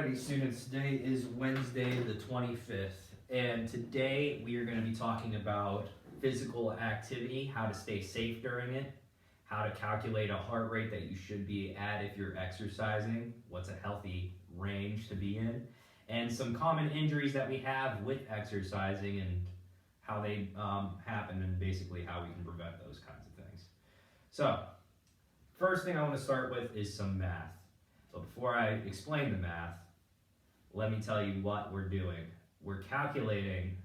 Alrighty, students, today is Wednesday the 25th, and today we are going to be talking about physical activity, how to stay safe during it, how to calculate a heart rate that you should be at if you're exercising, what's a healthy range to be in, and some common injuries that we have with exercising and how they happen, and basically how we can prevent those kinds of things. So, first thing I want to start with is some math. But before I explain the math, let me tell you what we're doing. We're calculating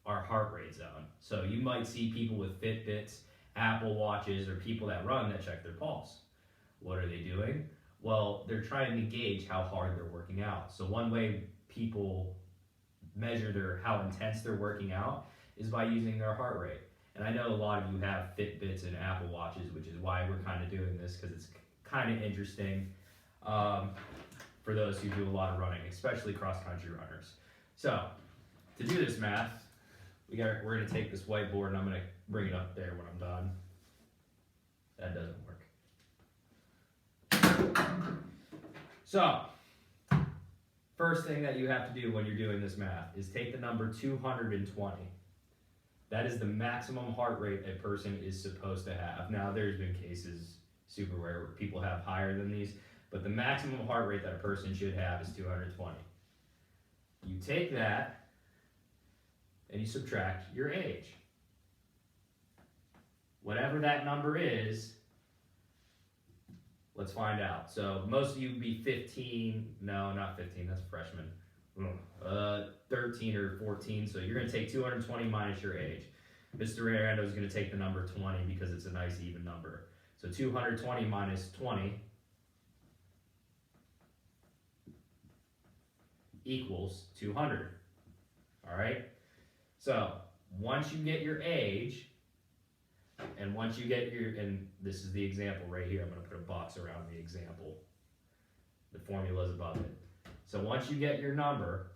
our heart rate zone. So you might see people with Fitbits, Apple Watches, or people that run that check their pulse. What are they doing? Well, they're trying to gauge how hard they're working out. So one way people measure how intense they're working out is by using their heart rate. And I know a lot of you have Fitbits and Apple Watches, which is why we're kind of doing this, because it's kind of interesting. For those who do a lot of running, especially cross-country runners. So, to do this math, we're going to take this whiteboard and I'm going to bring it up there when I'm done. That doesn't work. So, first thing that you have to do when you're doing this math is take the number 220. That is the maximum heart rate a person is supposed to have. Now, there's been cases super rare where people have higher than these, but the maximum heart rate that a person should have is 220. You take that and you subtract your age. Whatever that number is, let's find out. So most of you would be 15, no, not 15, that's freshman. 13 or 14, so you're going to take 220 minus your age. Mr. Rando is going to take the number 20 because it's a nice even number. So 220 minus 20 equals 200. All right? So once you get your age, and once you get your, and this is the example right here, I'm going to put a box around the example. The formula is above it. So once you get your number,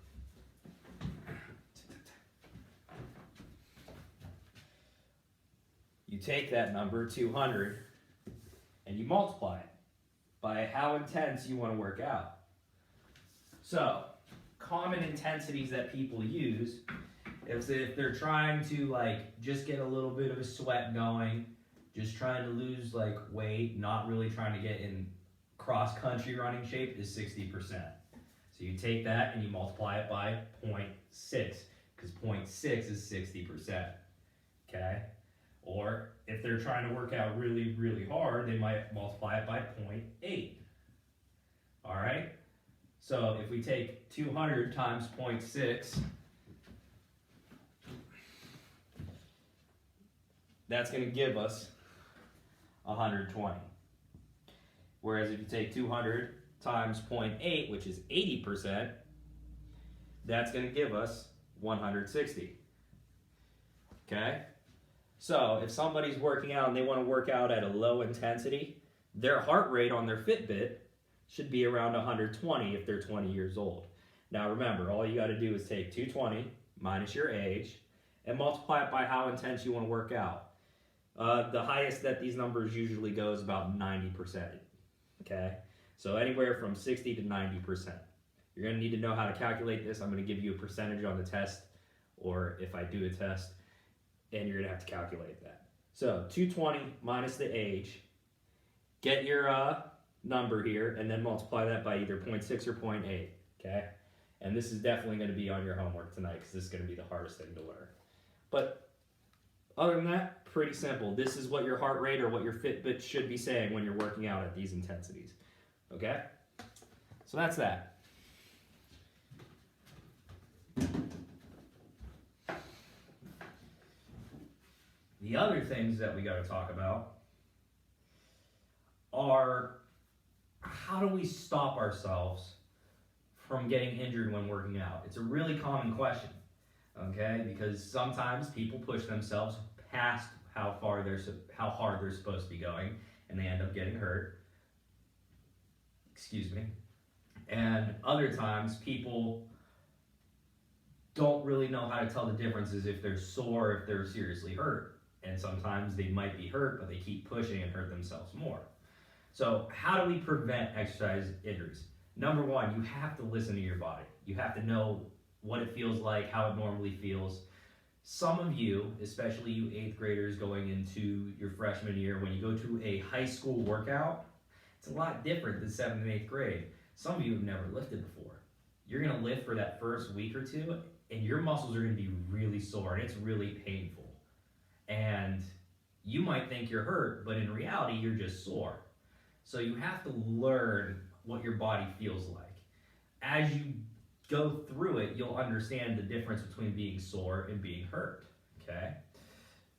you take that number, 200, and you multiply it by how intense you want to work out. So, common intensities that people use is if they're trying to just get a little bit of a sweat going, just trying to lose weight, not really trying to get in cross-country running shape, is 60%. So you take that and you multiply it by 0.6, because 0.6 is 60%, okay? Or if they're trying to work out really, really hard, they might multiply it by 0.8, all right? So if we take 200 times 0.6, that's going to give us 120. Whereas if you take 200 times 0.8, which is 80%, that's going to give us 160. Okay? So if somebody's working out and they want to work out at a low intensity, their heart rate on their Fitbit should be around 120 if they're 20 years old. Now remember, all you got to do is take 220 minus your age and multiply it by how intense you want to work out. The highest that these numbers usually go is about 90%. Okay? So anywhere from 60 to 90%. You're going to need to know how to calculate this. I'm going to give you a percentage on the test, or if I do a test, and you're going to have to calculate that. So 220 minus the age, get your number here, and then multiply that by either 0.6 or 0.8, okay? And this is definitely going to be on your homework tonight, because this is going to be the hardest thing to learn. But other than that, pretty simple. This is what your heart rate or what your Fitbit should be saying when you're working out at these intensities, okay? So that's that. The other things that we got to talk about are how do we stop ourselves from getting injured when working out? It's a really common question, okay? Because sometimes people push themselves past how hard they're supposed to be going, and they end up getting hurt. Excuse me. And other times people don't really know how to tell the differences if they're sore or if they're seriously hurt. And sometimes they might be hurt, but they keep pushing and hurt themselves more. So how do we prevent exercise injuries? Number one, you have to listen to your body. You have to know what it feels like, how it normally feels. Some of you, especially you 8th graders going into your freshman year, when you go to a high school workout, it's a lot different than 7th and 8th grade. Some of you have never lifted before. You're gonna lift for that first week or two, and your muscles are gonna be really sore, and it's really painful. And you might think you're hurt, but in reality, you're just sore. So you have to learn what your body feels like. As you go through it, you'll understand the difference between being sore and being hurt, okay?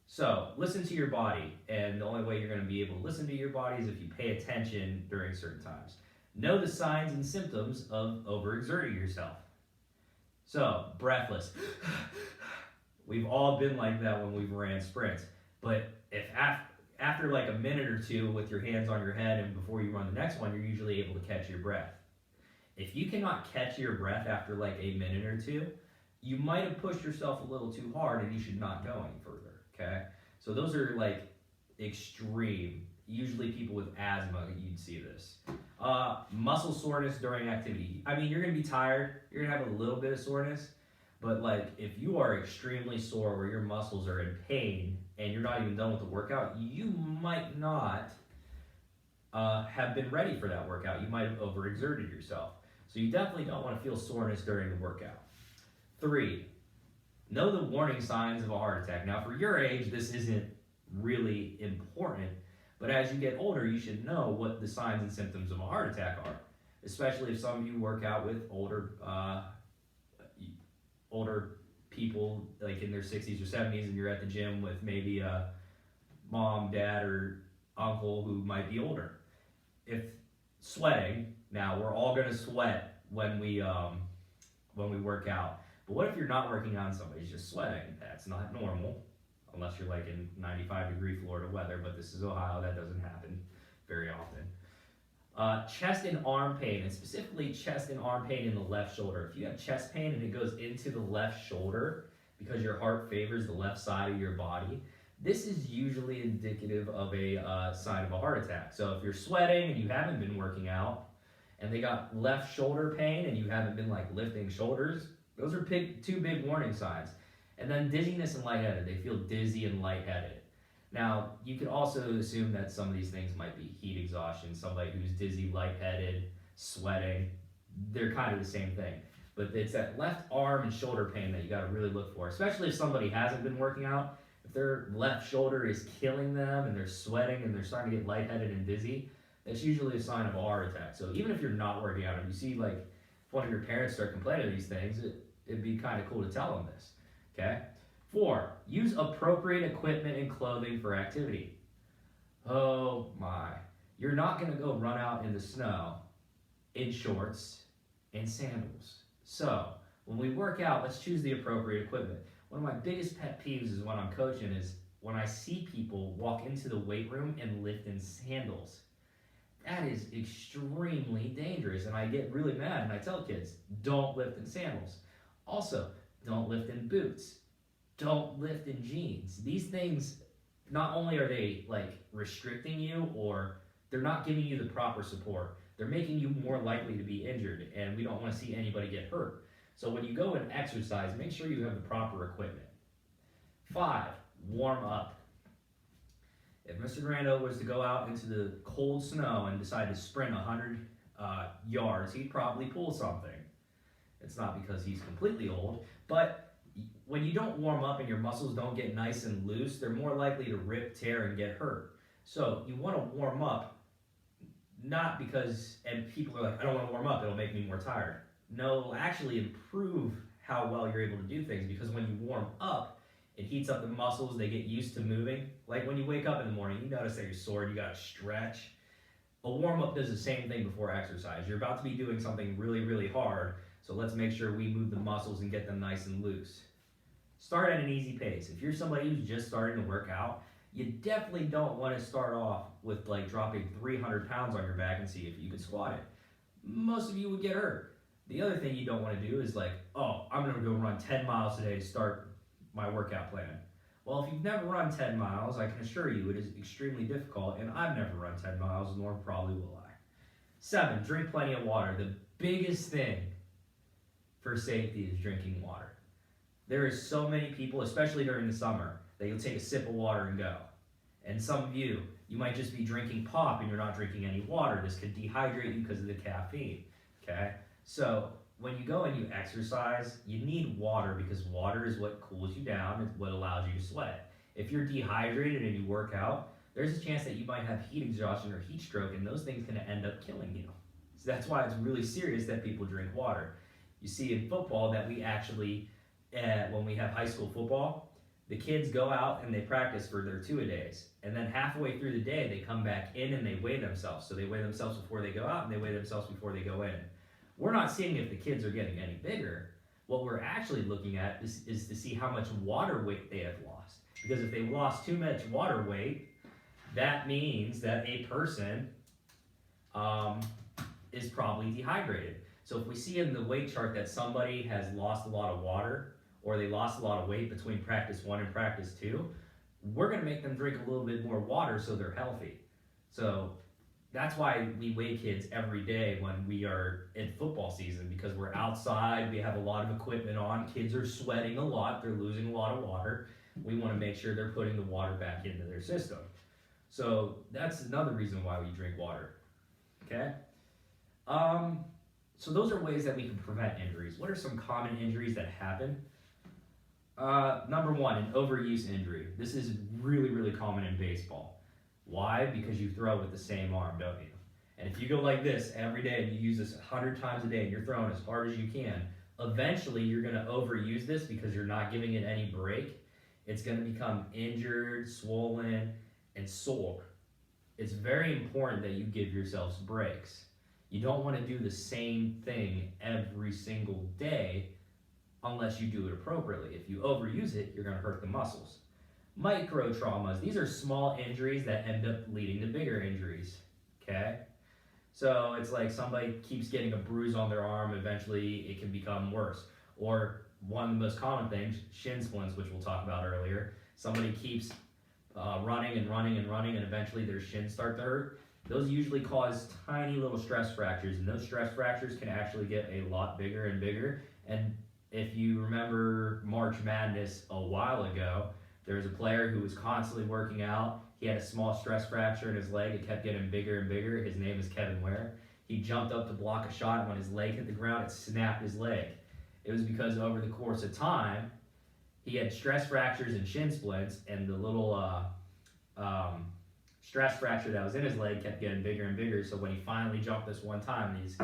So listen to your body, and the only way you're gonna be able to listen to your body is if you pay attention during certain times. Know the signs and symptoms of overexerting yourself. So, breathless. We've all been like that when we've ran sprints, but if after like a minute or two with your hands on your head and before you run the next one, you're usually able to catch your breath. If you cannot catch your breath after like a minute or two, you might have pushed yourself a little too hard and you should not go any further, okay? So those are like extreme. Usually people with asthma, you'd see this. Muscle soreness during activity. I mean, you're gonna be tired, you're gonna have a little bit of soreness, but like if you are extremely sore where your muscles are in pain and you're not even done with the workout, you might not have been ready for that workout. You might have overexerted yourself. So you definitely don't want to feel soreness during the workout. 3, know the warning signs of a heart attack. Now for your age, this isn't really important, but as you get older, you should know what the signs and symptoms of a heart attack are, especially if some of you work out with older people like in their 60s or 70s and you're at the gym with maybe a mom, dad, or uncle who might be older. If sweating, now we're all gonna sweat when we work out, but what if you're not working out and somebody's just sweating? That's not normal, unless you're like in 95-degree Florida weather, but this is Ohio, that doesn't happen very often. Chest and arm pain, and specifically chest and arm pain in the left shoulder. If you have chest pain and it goes into the left shoulder because your heart favors the left side of your body, this is usually indicative of a sign of a heart attack. So if you're sweating and you haven't been working out, and they got left shoulder pain and you haven't been like lifting shoulders, those are two big warning signs. And then dizziness and lightheaded. They feel dizzy and lightheaded. Now, you could also assume that some of these things might be heat exhaustion, somebody who's dizzy, lightheaded, sweating. They're kind of the same thing. But it's that left arm and shoulder pain that you got to really look for, especially if somebody hasn't been working out. If their left shoulder is killing them and they're sweating and they're starting to get lightheaded and dizzy, that's usually a sign of a heart attack. So even if you're not working out, if you see like if one of your parents start complaining of these things, it'd be kind of cool to tell them this, okay? 4, use appropriate equipment and clothing for activity. Oh my, you're not gonna go run out in the snow in shorts and sandals. So when we work out, let's choose the appropriate equipment. One of my biggest pet peeves is when I'm coaching is when I see people walk into the weight room and lift in sandals. That is extremely dangerous, and I get really mad and I tell kids, don't lift in sandals. Also, don't lift in boots. Don't lift in jeans. These things, not only are they like restricting you or they're not giving you the proper support, they're making you more likely to be injured, and we don't want to see anybody get hurt. So when you go and exercise, make sure you have the proper equipment. 5, warm up. If Mr. Grando was to go out into the cold snow and decide to sprint 100 yards, he'd probably pull something. It's not because he's completely old, but when you don't warm up and your muscles don't get nice and loose, they're more likely to rip, tear, and get hurt. So you want to warm up, not because, and people are like, I don't want to warm up, it'll make me more tired. No, it'll actually improve how well you're able to do things, because when you warm up, it heats up the muscles, they get used to moving. Like when you wake up in the morning, you notice that you're sore, you gotta stretch. A warm-up does the same thing before exercise. You're about to be doing something really, really hard, so let's make sure we move the muscles and get them nice and loose. Start at an easy pace. If you're somebody who's just starting to work out, you definitely don't want to start off with like dropping 300 pounds on your back and see if you can squat it. Most of you would get hurt. The other thing you don't want to do is like, oh, I'm gonna go run 10 miles today to start my workout plan. Well, if you've never run 10 miles, I can assure you it is extremely difficult, and I've never run 10 miles, nor probably will I. 7, drink plenty of water. The biggest thing for safety is drinking water. There is so many people, especially during the summer, that you'll take a sip of water and go. And some of you might just be drinking pop and you're not drinking any water. This could dehydrate you because of the caffeine, okay? So when you go and you exercise, you need water because water is what cools you down. It's what allows you to sweat. If you're dehydrated and you work out, there's a chance that you might have heat exhaustion or heat stroke, and those things can end up killing you. So that's why it's really serious that people drink water. You see in football that we actually, when we have high school football, the kids go out and they practice for their 2-a-days. And then halfway through the day, they come back in and they weigh themselves. So they weigh themselves before they go out and they weigh themselves before they go in. We're not seeing if the kids are getting any bigger. What we're actually looking at is to see how much water weight they have lost. Because if they lost too much water weight, that means that a person is probably dehydrated. So if we see in the weight chart that somebody has lost a lot of water, or they lost a lot of weight between practice 1 and practice 2, we're going to make them drink a little bit more water so they're healthy. So that's why we weigh kids every day when we are in football season, because we're outside, we have a lot of equipment on, kids are sweating a lot, they're losing a lot of water. We want to make sure they're putting the water back into their system. So that's another reason why we drink water, okay? So those are ways that we can prevent injuries. What are some common injuries that happen? Number 1, an overuse injury. This is really, really common in baseball. Why? Because you throw with the same arm, don't you? And if you go like this every day and you use this 100 times a day and you're throwing as hard as you can, eventually you're going to overuse this because you're not giving it any break. It's going to become injured, swollen, and sore. It's very important that you give yourselves breaks. You don't want to do the same thing every single day unless you do it appropriately. If you overuse it, you're going to hurt the muscles. Microtraumas, these are small injuries that end up leading to bigger injuries, okay? So it's like somebody keeps getting a bruise on their arm, eventually it can become worse. Or one of the most common things, shin splints, which we'll talk about earlier. Somebody keeps running and running and running, and eventually their shins start to hurt. Those usually cause tiny little stress fractures, and those stress fractures can actually get a lot bigger and bigger. And if you remember March Madness a while ago, there was a player who was constantly working out. He had a small stress fracture in his leg. It kept getting bigger and bigger. His name is Kevin Ware. He jumped up to block a shot, and when his leg hit the ground, it snapped his leg. It was because over the course of time, he had stress fractures and shin splints, and the little stress fracture that was in his leg kept getting bigger and bigger. So when he finally jumped this one time and his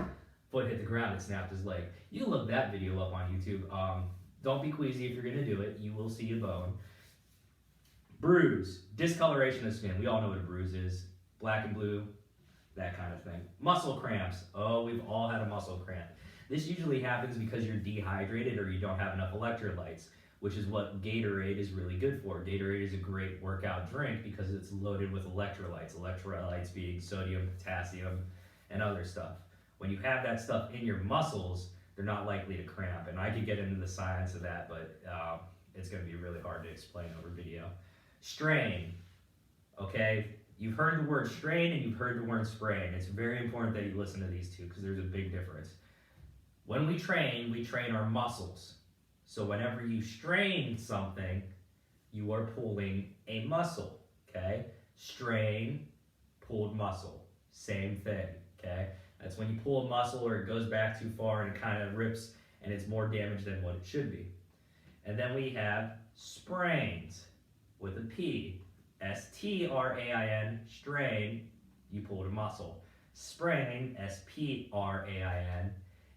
foot hit the ground, it snapped his leg. You can look that video up on YouTube. Don't be queasy if you're going to do it. You will see a bone. Bruise, discoloration of skin. We all know what a bruise is. Black and blue, that kind of thing. Muscle cramps. Oh, we've all had a muscle cramp. This usually happens because you're dehydrated or you don't have enough electrolytes, which is what Gatorade is really good for. Gatorade is a great workout drink because it's loaded with electrolytes. Electrolytes being sodium, potassium, and other stuff. When you have that stuff in your muscles, they're not likely to cramp. And I could get into the science of that, but it's going to be really hard to explain over video. Strain, okay? You've heard the word strain and you've heard the word sprain. It's very important that you listen to these two because there's a big difference. When we train our muscles. So whenever you strain something, you are pulling a muscle, okay? Strain, pulled muscle, same thing, okay? That's when you pull a muscle or it goes back too far and it kind of rips and it's more damage than what it should be. And then we have sprains with a P. S-T-R-A-I-N, strain, you pulled a muscle. Sprain, S-P-R-A-I-N,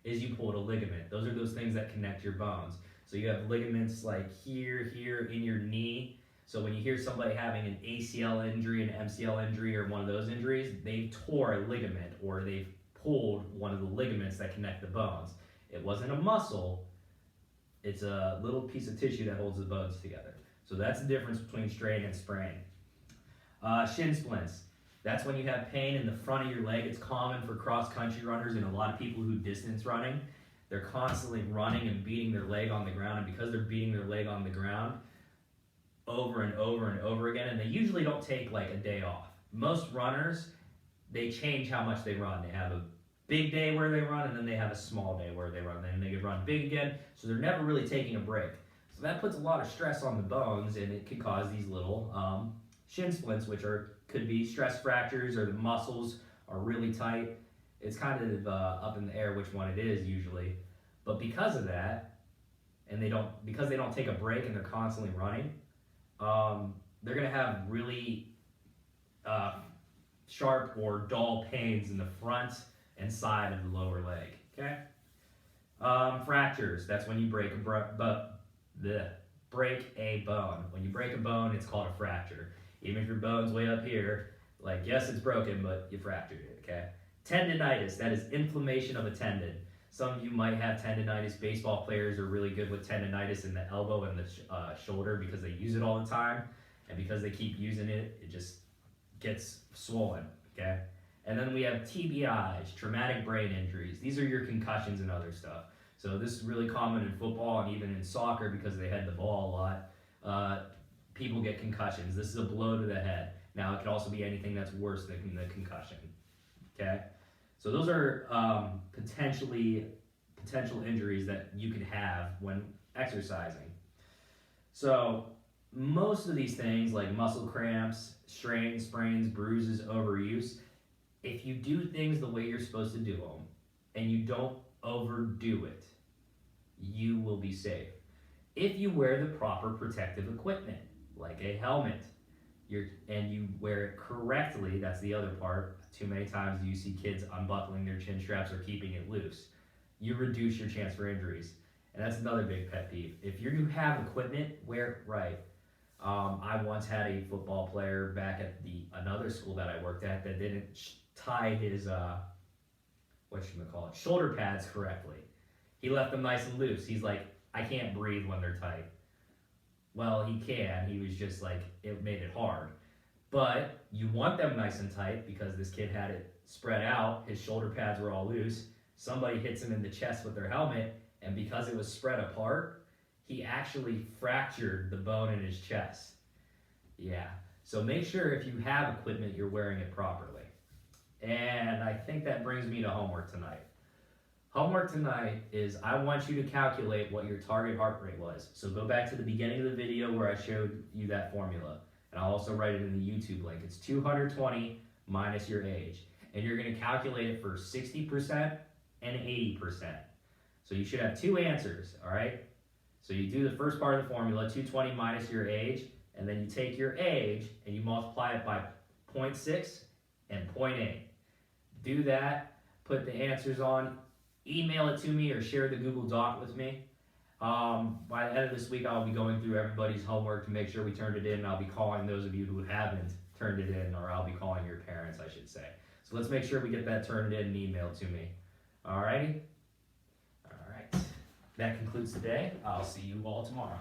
is you pulled a ligament. Those are those things that connect your bones. So you have ligaments like here in your knee. So when you hear somebody having an ACL injury, an MCL injury, or one of those injuries, they tore a ligament or they've pulled one of the ligaments that connect the bones. It wasn't a muscle, it's a little piece of tissue that holds the bones together. So that's the difference between strain and sprain. Shin splints. That's when you have pain in the front of your leg. It's common for cross-country runners and a lot of people who distance running. They're constantly running and beating their leg on the ground, and because they're beating their leg on the ground over and over and over again, and they usually don't take like a day off. Most runners they change how much they run. They have a big day where they run, and then they have a small day where they run. Then they could run big again, so they're never really taking a break. So that puts a lot of stress on the bones, and it can cause these little shin splints, which could be stress fractures, or the muscles are really tight. It's kind of up in the air which one it is usually. But because of that, and because they don't take a break and they're constantly running, they're gonna have really sharp or dull pains in the front and side of the lower leg. Okay. Fractures. That's when you break a bone. When you break a bone, it's called a fracture. Even if your bone's way up here, like, yes, it's broken, but you fractured it. Okay. Tendinitis. That is inflammation of a tendon. Some of you might have tendinitis. Baseball players are really good with tendinitis in the elbow and the shoulder because they use it all the time, and because they keep using it, it just gets swollen. Okay. And then we have TBIs, traumatic brain injuries. These are your concussions and other stuff. So this is really common in football and even in soccer because they head the ball a lot. People get concussions. This is a blow to the head. Now, it could also be anything that's worse than the concussion. Okay? So those are potential injuries that you could have when exercising. So most of these things, like muscle cramps, strains, sprains, bruises, overuse, if you do things the way you're supposed to do them and you don't overdo it, you will be safe. If you wear the proper protective equipment, like a helmet, and you wear it correctly, that's the other part. Too many times you see kids unbuckling their chin straps or keeping it loose. You reduce your chance for injuries. And that's another big pet peeve. If you have equipment, wear it right. I once had a football player back at another school that I worked at that didn't tie his shoulder pads correctly. He left them nice and loose. He's like, I can't breathe when they're tight. Well, he can. He was just like, it made it hard. But you want them nice and tight because this kid had it spread out. His shoulder pads were all loose. Somebody hits him in the chest with their helmet, and because it was spread apart, he actually fractured the bone in his chest. Yeah. So make sure if you have equipment, you're wearing it properly. And I think that brings me to homework tonight. Homework tonight is I want you to calculate what your target heart rate was. So go back to the beginning of the video where I showed you that formula. And I'll also write it in the YouTube link. It's 220 minus your age. And you're going to calculate it for 60% and 80%. So you should have two answers, all right? So you do the first part of the formula, 220 minus your age, and then you take your age and you multiply it by 0.6 and 0.8. Do that, put the answers on, email it to me or share the Google Doc with me. By the end of this week, I'll be going through everybody's homework to make sure we turned it in, and I'll be calling those of you who haven't turned it in, or I'll be calling your parents, I should say. So let's make sure we get that turned in and emailed to me. Alrighty? Alright. That concludes today. I'll see you all tomorrow.